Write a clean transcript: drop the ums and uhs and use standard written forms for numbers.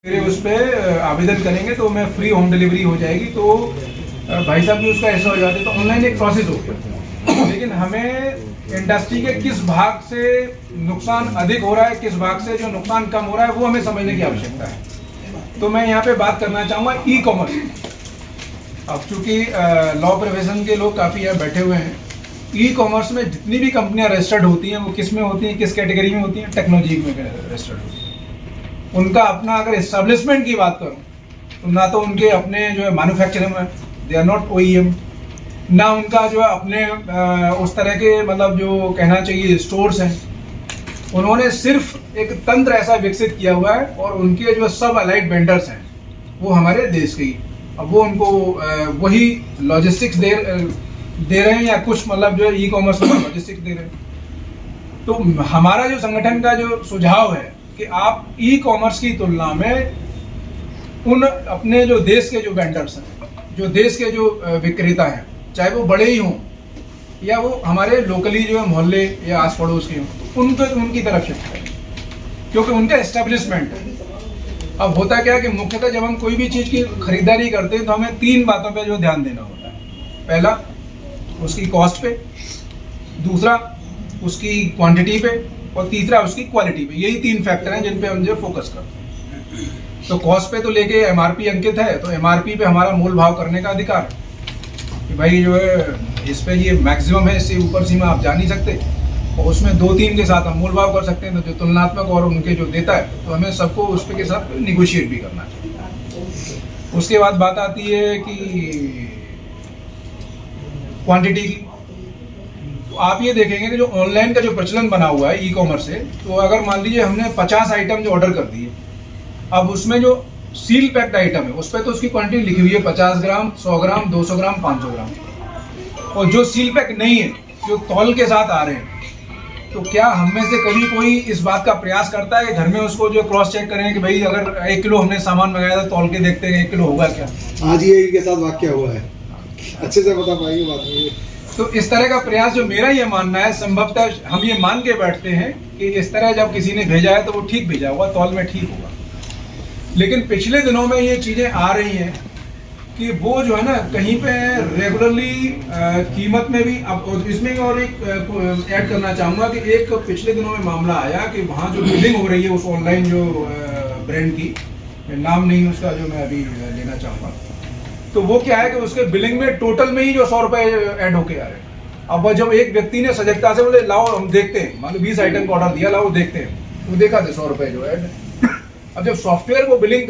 मेरे उस पर आवेदन करेंगे तो मैं फ्री होम डिलीवरी हो जाएगी। तो भाई साहब भी उसका ऐसा हो जाता है, तो ऑनलाइन एक प्रोसेस हो गया। लेकिन हमें इंडस्ट्री के किस भाग से नुकसान अधिक हो रहा है, किस भाग से जो नुकसान कम हो रहा है, वो हमें समझने की आवश्यकता है। तो मैं यहाँ पे बात करना चाहूँगा ई कॉमर्स। अब चूँकि लॉ प्रोफेशन के लोग काफ़ी यहाँ बैठे हुए हैं, ई कॉमर्स में जितनी भी कंपनियाँ रजिस्टर्ड होती हैं वो किस में होती हैं, किस कैटेगरी में होती हैं? टेक्नोलॉजी में रजिस्टर्ड होती हैं। उनका अपना अगर एस्टेब्लिशमेंट की बात करूं तो ना तो उनके अपने जो है मैन्युफैक्चरिंग में दे आर नॉट OEM, ना उनका जो है अपने उस तरह के मतलब जो कहना चाहिए स्टोर्स हैं। उन्होंने सिर्फ एक तंत्र ऐसा विकसित किया हुआ है और उनके जो सब अलाइड वेंडर्स हैं वो हमारे देश के ही। अब वो उनको वही लॉजिस्टिक्स दे रहे हैं या कुछ मतलब जो है ई कॉमर्स में लॉजिस्टिक्स दे रहे हैं। तो हमारा जो संगठन का जो सुझाव है कि आप ई कॉमर्स की तुलना में उन अपने जो देश के जो वेंडर्स हैं, जो देश के जो विक्रेता हैं, चाहे वो बड़े ही हों या वो हमारे लोकली जो है मोहल्ले या आस पड़ोस के हों, उनकी तरफ शिफ्ट करें, क्योंकि उनका एस्टेब्लिशमेंट है। अब होता क्या है कि मुख्यतः जब हम कोई भी चीज़ की खरीदारी करते हैं तो हमें 3 बातों पे जो ध्यान देना होता है। पहला उसकी कॉस्ट पे, दूसरा उसकी क्वांटिटी पे और तीसरा उसकी क्वालिटी पे। यही 3 फैक्टर हैं जिन पे हम जो फोकस करते हैं। तो कॉस्ट पे तो लेके MRP अंकित है, तो MRP पे हमारा मूल भाव करने का अधिकार है कि भाई जो है इस पे ये मैक्सिमम है, इससे ऊपर सीमा आप जा नहीं सकते। और उसमें 2-3 के साथ हम मूल भाव कर सकते हैं, तो जो तुलनात्मक और उनके जो देता है तो हमें सबको उस पे के साथ निगोशिएट भी करना चाहिए। उसके बाद बात आती है कि क्वांटिटी की। तो आप ये देखेंगे कि जो ऑनलाइन का जो प्रचलन बना हुआ है ई कॉमर्स से, तो अगर मान लीजिए हमने 50 आइटम जो ऑर्डर कर दिए, अब उसमें जो सील पैक्ड आइटम है उस पर तो उसकी क्वांटिटी लिखी हुई है 50 ग्राम, 100 ग्राम, 200 ग्राम, 500 ग्राम। और जो सील पैक नहीं है, जो तौल के साथ आ रहे हैं, तो क्या हम में से कभी कोई इस बात का प्रयास करता है कि घर में उसको जो क्रॉस चेक करें कि भाई अगर 1 किलो हमने सामान मंगाया था, तौल के देखते हैं 1 किलो होगा क्या? आज ये के साथ वाक्य हुआ है, अच्छे से बता पाएंगे बात में। तो इस तरह का प्रयास, जो मेरा ये मानना है, संभवतः हम ये मान के बैठते हैं कि इस तरह जब किसी ने भेजा है तो वो ठीक भेजा होगा, तौल में ठीक होगा। लेकिन पिछले दिनों में ये चीज़ें आ रही हैं कि वो जो है ना कहीं पे रेगुलरली कीमत में भी। अब इसमें और एक ऐड करना चाहूँगा कि एक पिछले दिनों में मामला आया कि वहाँ जो बिलिंग हो रही है उस ऑनलाइन जो ब्रांड की, नाम नहीं उसका जो मैं अभी लेना चाहूँगा, तो वो क्या है कि उसके बिलिंग में टोटल में ही जो 100 रुपये ऐड होके आ रहे हैं। अब वह जब एक व्यक्ति ने सजगता से बोले लाओ हम देखते हैं, मान लो 20 आइटम का ऑर्डर दिया, लाओ देखते हैं, तो देखा थे 100 रुपये जो ऐड। अब जब सॉफ्टवेयर को बिलिंग